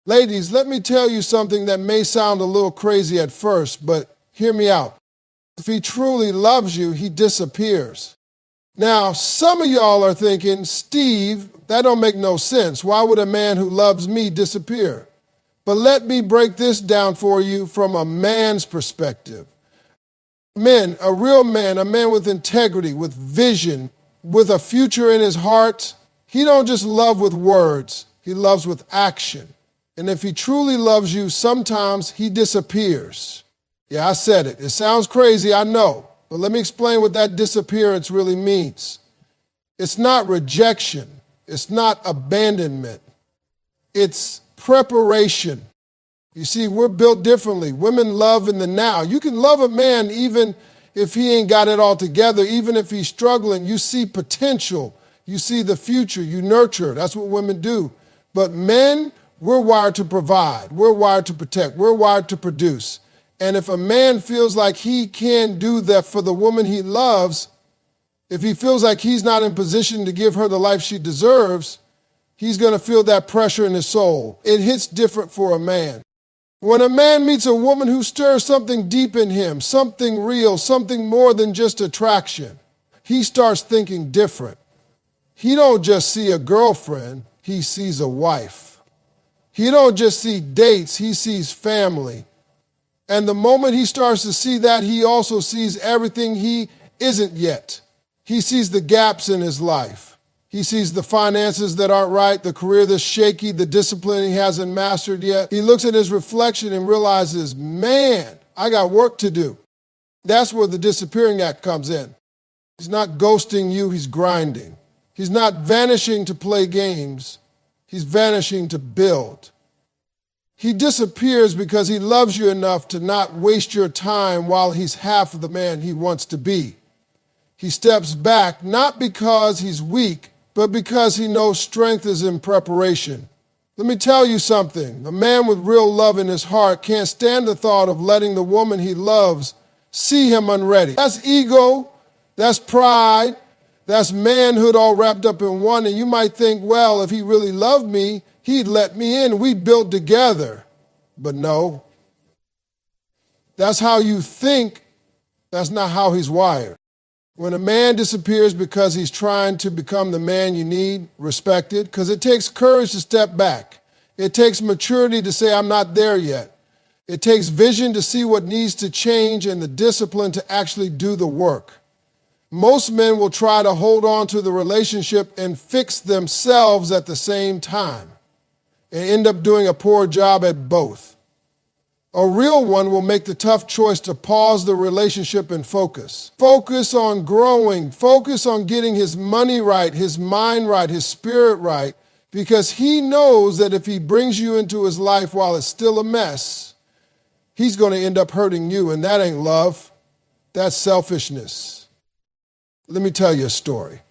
Ladies, let me tell you something that may sound a little crazy at first, but hear me out. If he truly loves you, he disappears. Now, some of y'all are thinking, Steve, that don't make no sense. Why would a man who loves me disappear? But let me break this down for you from a man's perspective. Men, a real man, a man with integrity, with vision, with a future in his heart, he don't just love with words, he loves with action. And if he truly loves you, sometimes he disappears. Yeah, I said it. It sounds crazy, I know. But let me explain what that disappearance really means. It's not rejection. It's not abandonment. It's preparation. You see, we're built differently. Women love in the now. You can love a man even if he ain't got it all together, even if he's struggling. You see potential. You see the future. You nurture. That's what women do. But men, we're wired to provide. We're wired to protect. We're wired to produce. And if a man feels like he can't do that for the woman he loves, if he feels like he's not in position to give her the life she deserves, he's going to feel that pressure in his soul. It hits different for a man. When a man meets a woman who stirs something deep in him, something real, something more than just attraction, he starts thinking different. He don't just see a girlfriend, he sees a wife. He don't just see dates, he sees family. And the moment he starts to see that, he also sees everything he isn't yet. He sees the gaps in his life. He sees the finances that aren't right, the career that's shaky, the discipline he hasn't mastered yet. He looks at his reflection and realizes, man, I got work to do. That's where the disappearing act comes in. He's not ghosting you, he's grinding. He's not vanishing to play games, he's vanishing to build. He disappears because he loves you enough to not waste your time while he's half of the man he wants to be. He steps back not because he's weak, but because he knows strength is in preparation. Let me tell you something. A man with real love in his heart can't stand the thought of letting the woman he loves see him unready. That's ego, that's pride, that's manhood all wrapped up in one. And you might think, well, if he really loved me, he'd let me in. We'd build together. But no. That's how you think. That's not how he's wired. When a man disappears because he's trying to become the man you need, respect it, because it takes courage to step back. It takes maturity to say, I'm not there yet. It takes vision to see what needs to change and the discipline to actually do the work. Most men will try to hold on to the relationship and fix themselves at the same time and end up doing a poor job at both. A real one will make the tough choice to pause the relationship and focus. Focus on growing. Focus on getting his money right, his mind right, his spirit right, because he knows that if he brings you into his life while it's still a mess, he's going to end up hurting you, and that ain't love. That's selfishness. Let me tell you a story.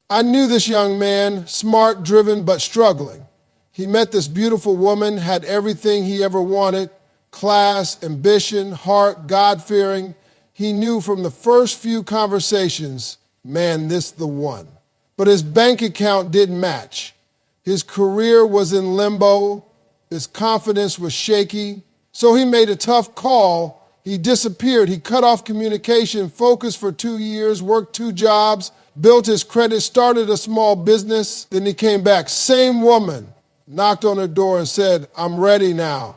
I knew this young man, smart, driven, but struggling. He met this beautiful woman, had everything he ever wanted, class, ambition, heart, God-fearing. He knew from the first few conversations, man, this the one. But his bank account didn't match. His career was in limbo. His confidence was shaky. So he made a tough call. He disappeared. He cut off communication, focused for 2 years, worked 2 jobs, built his credit, started a small business. Then he came back. Same woman knocked on her door and said, I'm ready now.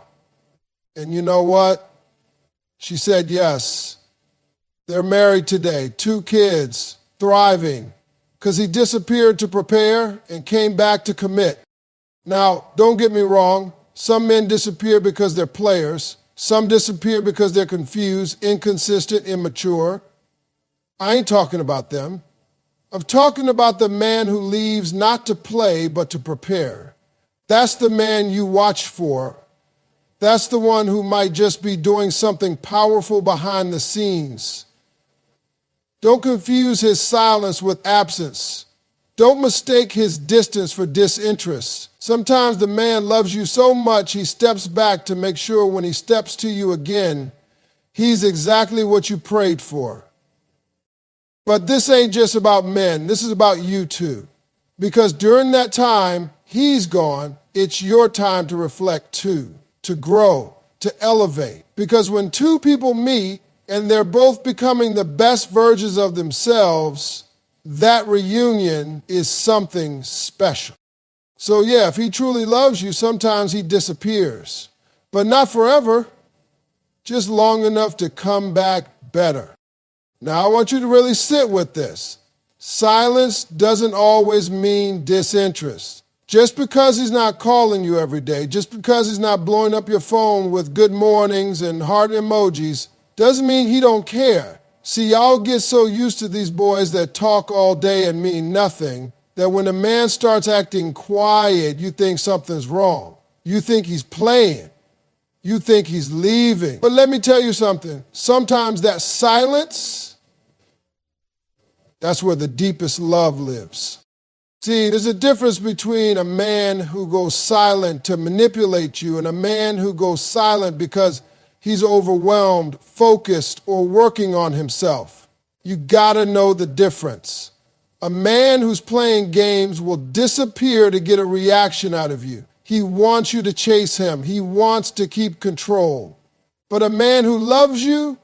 And you know what? She said yes. They're married today, 2 kids, thriving, because he disappeared to prepare and came back to commit. Now, don't get me wrong. Some men disappear because they're players. Some disappear because they're confused, inconsistent, immature. I ain't talking about them. I'm talking about the man who leaves not to play, but to prepare. That's the man you watch for. That's the one who might just be doing something powerful behind the scenes. Don't confuse his silence with absence. Don't mistake his distance for disinterest. Sometimes the man loves you so much he steps back to make sure when he steps to you again, he's exactly what you prayed for. But this ain't just about men. This is about you too. Because during that time, he's gone. it's your time to reflect too, to grow, to elevate. Because when two people meet and they're both becoming the best versions of themselves, that reunion is something special. So yeah, if he truly loves you, sometimes he disappears. But not forever, just long enough to come back better. Now I want you to really sit with this. Silence doesn't always mean disinterest. Just because he's not calling you every day, just because he's not blowing up your phone with good mornings and heart emojis, doesn't mean he don't care. See, y'all get so used to these boys that talk all day and mean nothing, that when a man starts acting quiet, you think something's wrong. You think he's playing. You think he's leaving. But let me tell you something. Sometimes that silence, that's where the deepest love lives. See, there's a difference between a man who goes silent to manipulate you and a man who goes silent because he's overwhelmed, focused, or working on himself. You gotta know the difference. A man who's playing games will disappear to get a reaction out of you. He wants you to chase him. He wants to keep control. But a man who loves you,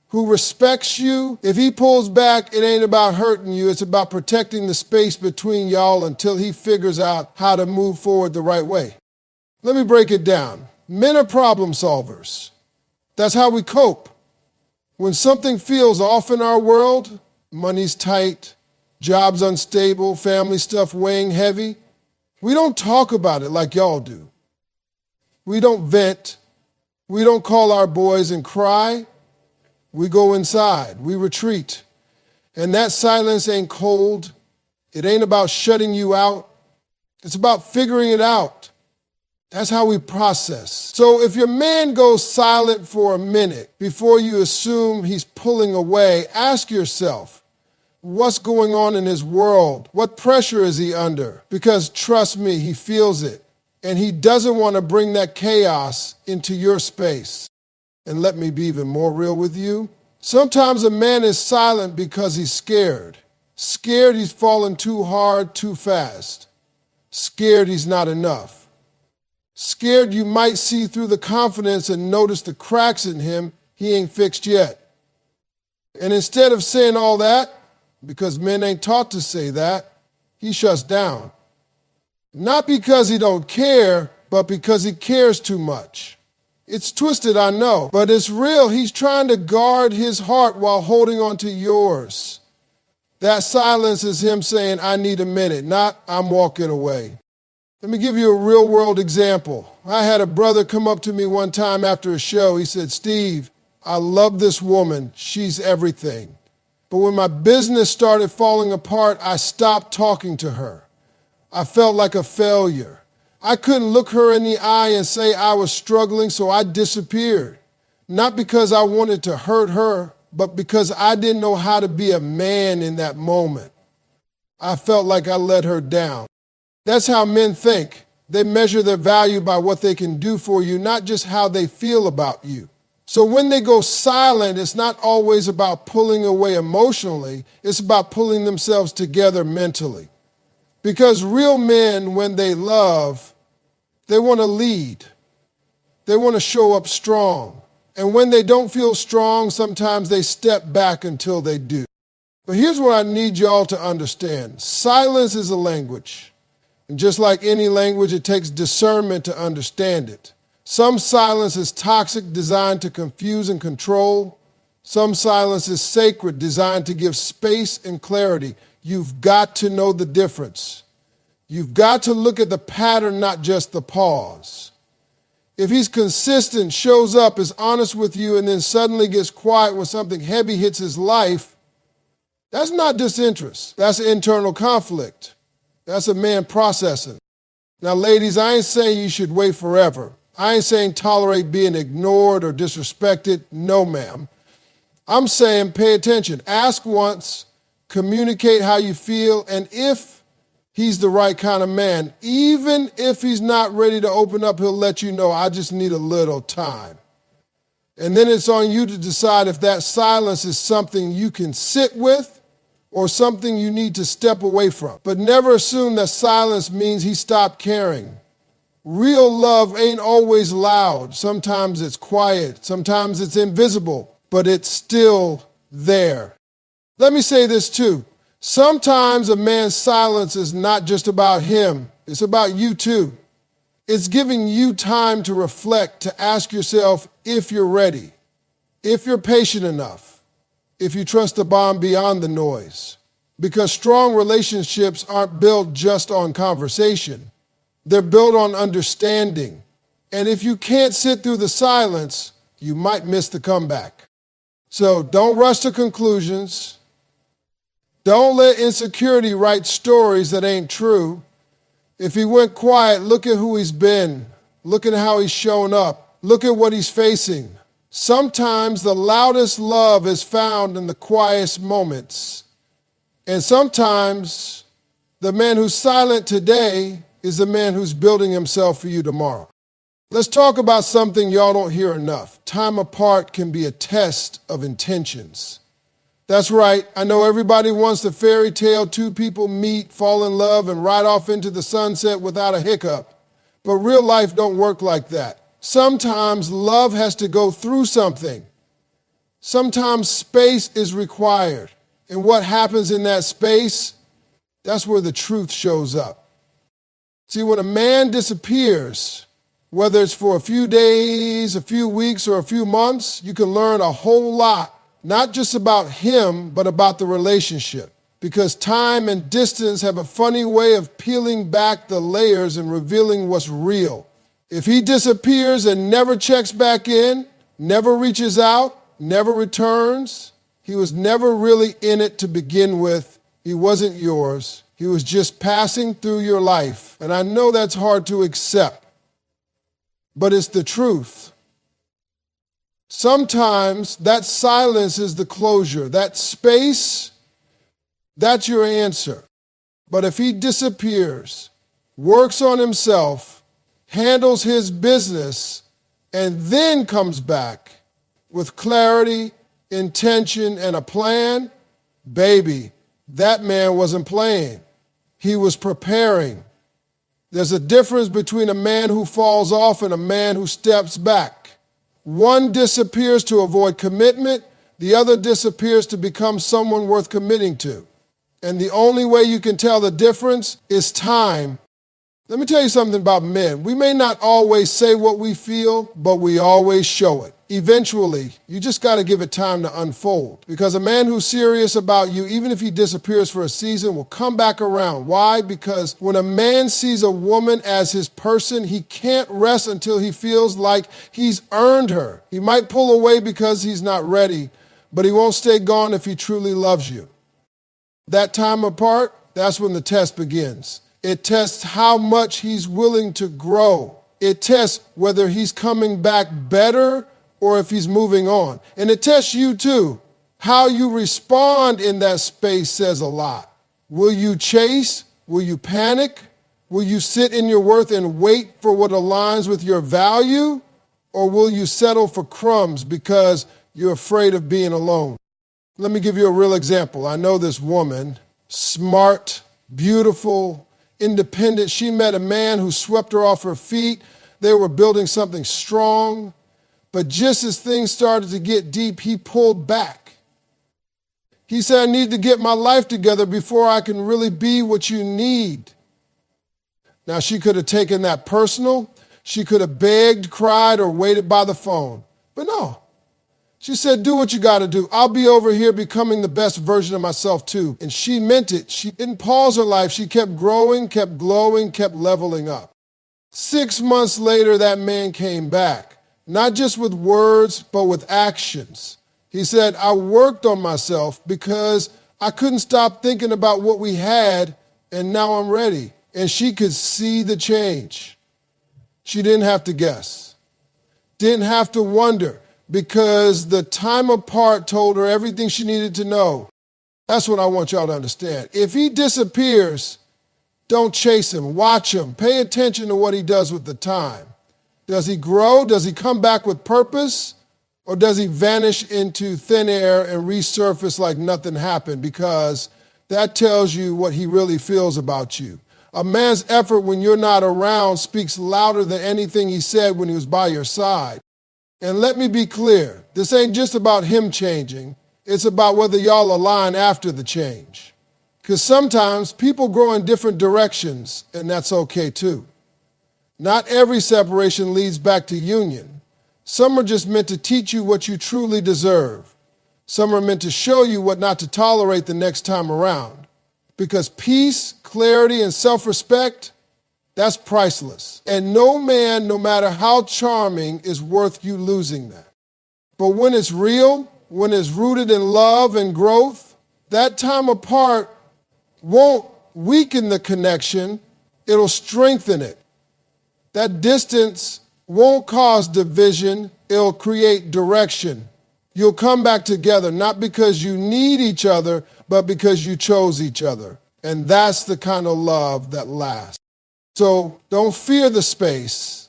who respects you, if he pulls back, it ain't about hurting you. It's about protecting the space between y'all until he figures out how to move forward the right way. Let me break it down. Men are problem solvers. That's how we cope. When something feels off in our world, money's tight, job's unstable, family stuff weighing heavy, we don't talk about it like y'all do. We don't vent. We don't call our boys and cry. We go inside. We retreat. And that silence ain't cold. It ain't about shutting you out. It's about figuring it out. That's how we process. So if your man goes silent for a minute before you assume he's pulling away, ask yourself, what's going on in his world? What pressure is he under? Because trust me, he feels it. And he doesn't want to bring that chaos into your space. And let me be even more real with you. Sometimes a man is silent because he's scared. Scared he's fallen too hard, too fast. Scared he's not enough. Scared you might see through the confidence and notice the cracks in him he ain't fixed yet. And instead of saying all that, because men ain't taught to say that, he shuts down. Not because he don't care, but because he cares too much. It's twisted, I know, but it's real. He's trying to guard his heart while holding on to yours. That silence is him saying, I need a minute, not I'm walking away. Let me give you a real world example. I had a brother come up to me one time after a show. He said, Steve, I love this woman. She's everything. But when my business started falling apart, I stopped talking to her. I felt like a failure. I couldn't look her in the eye and say I was struggling, so I disappeared. Not because I wanted to hurt her, but because I didn't know how to be a man in that moment. I felt like I let her down. That's how men think. They measure their value by what they can do for you, not just how they feel about you. So when they go silent, it's not always about pulling away emotionally. It's about pulling themselves together mentally. Because real men, when they love, they want to lead. They want to show up strong. And when they don't feel strong, sometimes they step back until they do. But here's what I need y'all to understand. Silence is a language. And just like any language, it takes discernment to understand it. Some silence is toxic, designed to confuse and control. Some silence is sacred, designed to give space and clarity. You've got to know the difference. You've got to look at the pattern, not just the pause. If he's consistent, shows up, is honest with you, and then suddenly gets quiet when something heavy hits his life, that's not disinterest. That's internal conflict. That's a man processing. Now, ladies, I ain't saying you should wait forever. I ain't saying tolerate being ignored or disrespected. No, ma'am. I'm saying pay attention. Ask once, communicate how you feel, and if he's the right kind of man, even if he's not ready to open up, he'll let you know, I just need a little time. And then it's on you to decide if that silence is something you can sit with or something you need to step away from. But never assume that silence means he stopped caring. Real love ain't always loud. Sometimes it's quiet. Sometimes it's invisible, but it's still there. Let me say this too. Sometimes a man's silence is not just about him. It's about you too. It's giving you time to reflect, to ask yourself if you're ready, if you're patient enough, if you trust the bond beyond the noise. Because strong relationships aren't built just on conversation. They're built on understanding. And if you can't sit through the silence, you might miss the comeback. So don't rush to conclusions. Don't let insecurity write stories that ain't true. If he went quiet, look at who he's been. Look at how he's shown up. Look at what he's facing. Sometimes the loudest love is found in the quietest moments. And sometimes the man who's silent today is the man who's building himself for you tomorrow. Let's talk about something y'all don't hear enough. Time apart can be a test of intentions. That's right. I know everybody wants the fairy tale, two people meet, fall in love, and ride off into the sunset without a hiccup. But real life don't work like that. Sometimes love has to go through something. Sometimes space is required. And what happens in that space, that's where the truth shows up. See, when a man disappears, whether it's for a few days, a few weeks, or a few months, you can learn a whole lot, not just about him, but about the relationship. Because time and distance have a funny way of peeling back the layers and revealing what's real. If he disappears and never checks back in, never reaches out, never returns, he was never really in it to begin with. He wasn't yours. He was just passing through your life. And I know that's hard to accept, but it's the truth. Sometimes that silence is the closure. That space, that's your answer. But if he disappears, works on himself, handles his business, and then comes back with clarity, intention, and a plan, baby, that man wasn't playing. He was preparing. There's a difference between a man who falls off and a man who steps back. One disappears to avoid commitment. The other disappears to become someone worth committing to. And the only way you can tell the difference is time. Let me tell you something about men. We may not always say what we feel, but we always show it. Eventually, you just got to give it time to unfold. Because a man who's serious about you, even if he disappears for a season, will come back around. Why? Because when a man sees a woman as his person, he can't rest until he feels like he's earned her. He might pull away because he's not ready, but he won't stay gone if he truly loves you. That time apart, that's when the test begins. It tests how much he's willing to grow. It tests whether he's coming back better or if he's moving on. And it tests you too. How you respond in that space says a lot. Will you chase? Will you panic? Will you sit in your worth and wait for what aligns with your value? Or will you settle for crumbs because you're afraid of being alone? Let me give you a real example. I know this woman, smart, beautiful, independent. She met a man who swept her off her feet. They were building something strong. But just as things started to get deep, he pulled back. He said, I need to get my life together before I can really be what you need. Now, she could have taken that personal. She could have begged, cried, or waited by the phone. But no. She said, do what you got to do. I'll be over here becoming the best version of myself too. And she meant it. She didn't pause her life. She kept growing, kept glowing, kept leveling up. 6 months later, that man came back. Not just with words, but with actions. He said, I worked on myself because I couldn't stop thinking about what we had, and now I'm ready. And she could see the change. She didn't have to guess. Didn't have to wonder. Because the time apart told her everything she needed to know. That's what I want y'all to understand. If he disappears, don't chase him. Watch him. Pay attention to what he does with the time. Does he grow? Does he come back with purpose? Or does he vanish into thin air and resurface like nothing happened? Because that tells you what he really feels about you. A man's effort when you're not around speaks louder than anything he said when he was by your side. And let me be clear, this ain't just about him changing. It's about whether y'all align after the change. Because sometimes people grow in different directions, and that's okay too. Not every separation leads back to union. Some are just meant to teach you what you truly deserve. Some are meant to show you what not to tolerate the next time around. Because peace, clarity, and self-respect, that's priceless. And no man, no matter how charming, is worth you losing that. But when it's real, when it's rooted in love and growth, that time apart won't weaken the connection, it'll strengthen it. That distance won't cause division, it'll create direction. You'll come back together, not because you need each other, but because you chose each other. And that's the kind of love that lasts. So don't fear the space.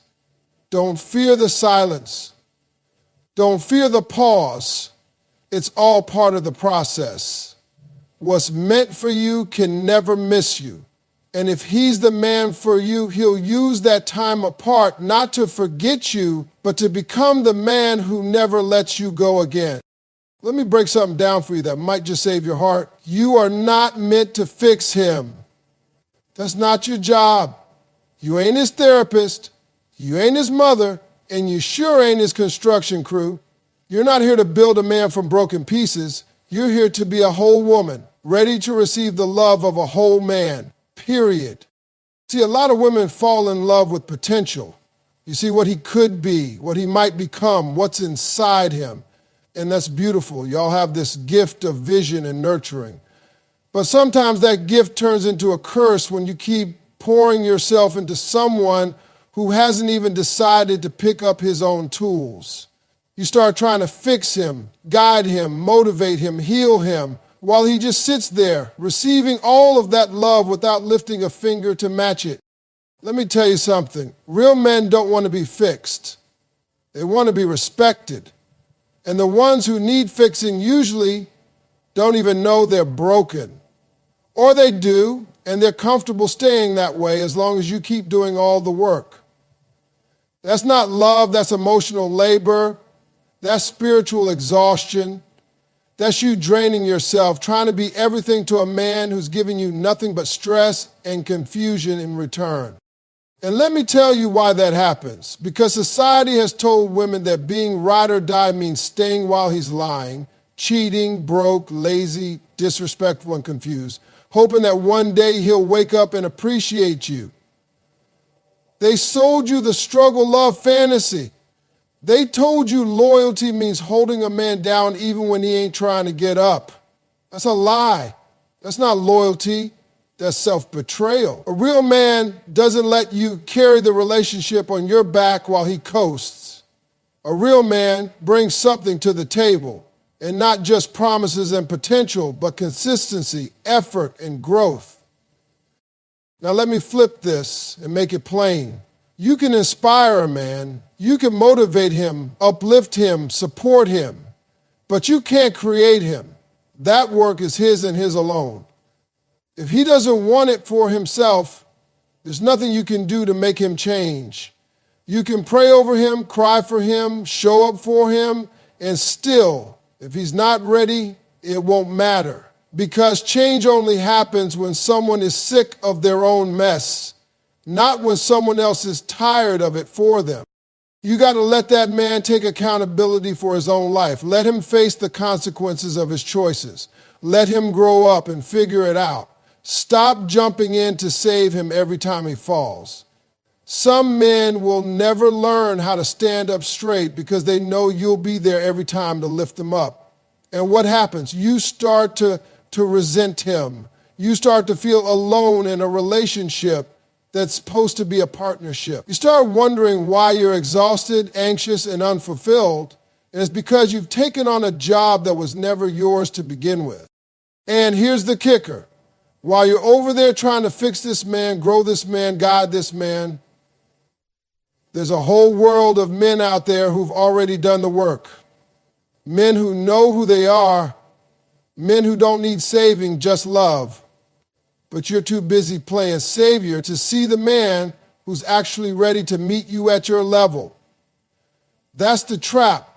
Don't fear the silence. Don't fear the pause. It's all part of the process. What's meant for you can never miss you. And if he's the man for you, he'll use that time apart not to forget you, but to become the man who never lets you go again. Let me break something down for you that might just save your heart. You are not meant to fix him. That's not your job. You ain't his therapist, you ain't his mother, and you sure ain't his construction crew. You're not here to build a man from broken pieces. You're here to be a whole woman, ready to receive the love of a whole man, period. See, a lot of women fall in love with potential. You see what he could be, what he might become, what's inside him. And that's beautiful. Y'all have this gift of vision and nurturing. But sometimes that gift turns into a curse when you keep pouring yourself into someone who hasn't even decided to pick up his own tools. You start trying to fix him, guide him, motivate him, heal him, while he just sits there, receiving all of that love without lifting a finger to match it. Let me tell you something. Real men don't want to be fixed. They want to be respected. And the ones who need fixing usually don't even know they're broken. Or they do, and they're comfortable staying that way as long as you keep doing all the work. That's not love, that's emotional labor. That's spiritual exhaustion. That's you draining yourself, trying to be everything to a man who's giving you nothing but stress and confusion in return. And let me tell you why that happens. Because society has told women that being ride or die means staying while he's lying, cheating, broke, lazy, disrespectful, and confused, hoping that one day he'll wake up and appreciate you. They sold you the struggle love fantasy. They told you loyalty means holding a man down even when he ain't trying to get up. That's a lie. That's not loyalty. That's self-betrayal. A real man doesn't let you carry the relationship on your back while he coasts. A real man brings something to the table, and not just promises and potential, but consistency, effort, and growth. Now let me flip this and make it plain. You can inspire a man, you can motivate him, uplift him, support him, but you can't create him. That work is his and his alone. If he doesn't want it for himself, there's nothing you can do to make him change. You can pray over him, cry for him, show up for him, and still, if he's not ready, it won't matter. Because change only happens when someone is sick of their own mess, not when someone else is tired of it for them. You got to let that man take accountability for his own life. Let him face the consequences of his choices. Let him grow up and figure it out. Stop jumping in to save him every time he falls. Some men will never learn how to stand up straight because they know you'll be there every time to lift them up. And what happens? You start to resent him. You start to feel alone in a relationship that's supposed to be a partnership. You start wondering why you're exhausted, anxious, and unfulfilled, and it's because you've taken on a job that was never yours to begin with. And here's the kicker. While you're over there trying to fix this man, grow this man, guide this man, there's a whole world of men out there who've already done the work. Men who know who they are, men who don't need saving, just love. but you're too busy playing savior to see the man who's actually ready to meet you at your level. That's the trap.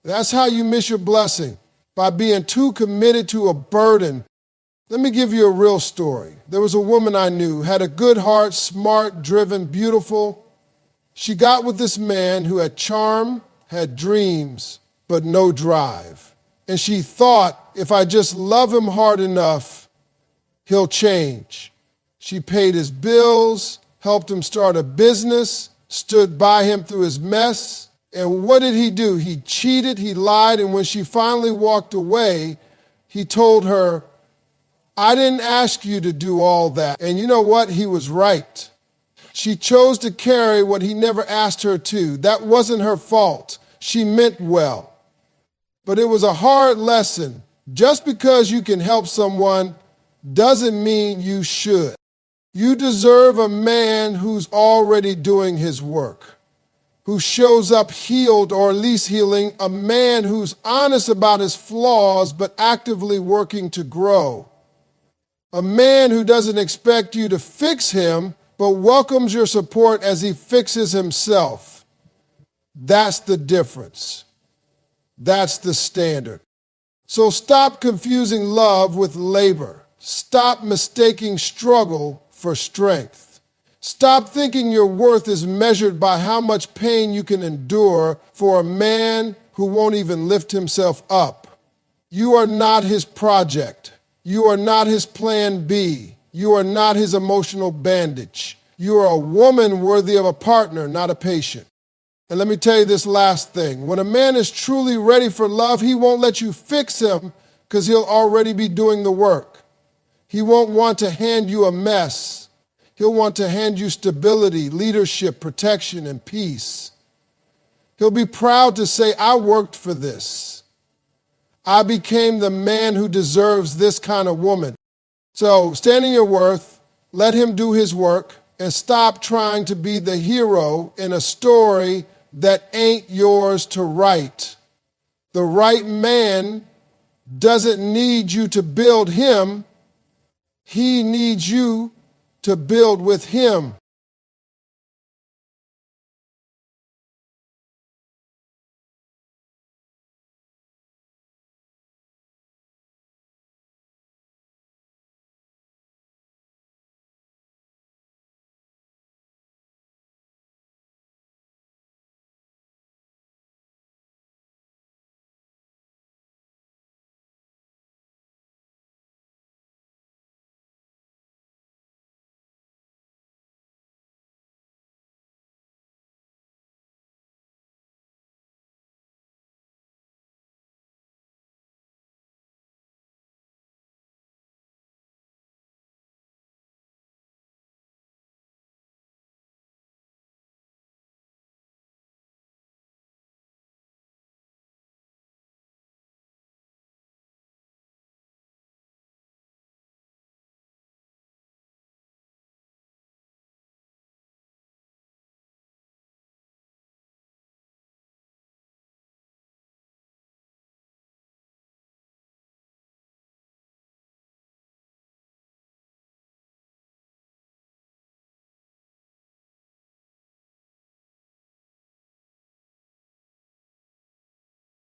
That's how you miss your blessing, by being too committed to a burden. Let me give you a real story. There was a woman I knew, had a good heart, smart, driven, beautiful. She got with this man who had charm, had dreams, but no drive. And she thought, if I just love him hard enough, he'll change. She paid his bills, helped him start a business, stood by him through his mess. And what did he do? He cheated, he lied, and when she finally walked away, he told her, I didn't ask you to do all that. And you know what? He was right. She chose to carry what he never asked her to. That wasn't her fault. She meant well. But it was a hard lesson. Just because you can help someone doesn't mean you should. You deserve a man who's already doing his work, who shows up healed or at least healing, a man who's honest about his flaws but actively working to grow. A man who doesn't expect you to fix him, but welcomes your support as he fixes himself. That's the difference. That's the standard. So stop confusing love with labor. Stop mistaking struggle for strength. Stop thinking your worth is measured by how much pain you can endure for a man who won't even lift himself up. You are not his project. You are not his plan B. You are not his emotional bandage. You are a woman worthy of a partner, not a patient. And let me tell you this last thing. When a man is truly ready for love, he won't let you fix him because he'll already be doing the work. He won't want to hand you a mess. He'll want to hand you stability, leadership, protection, and peace. He'll be proud to say, I worked for this. I became the man who deserves this kind of woman. So stand in your worth, let him do his work, and stop trying to be the hero in a story that ain't yours to write. The right man doesn't need you to build him. He needs you to build with him.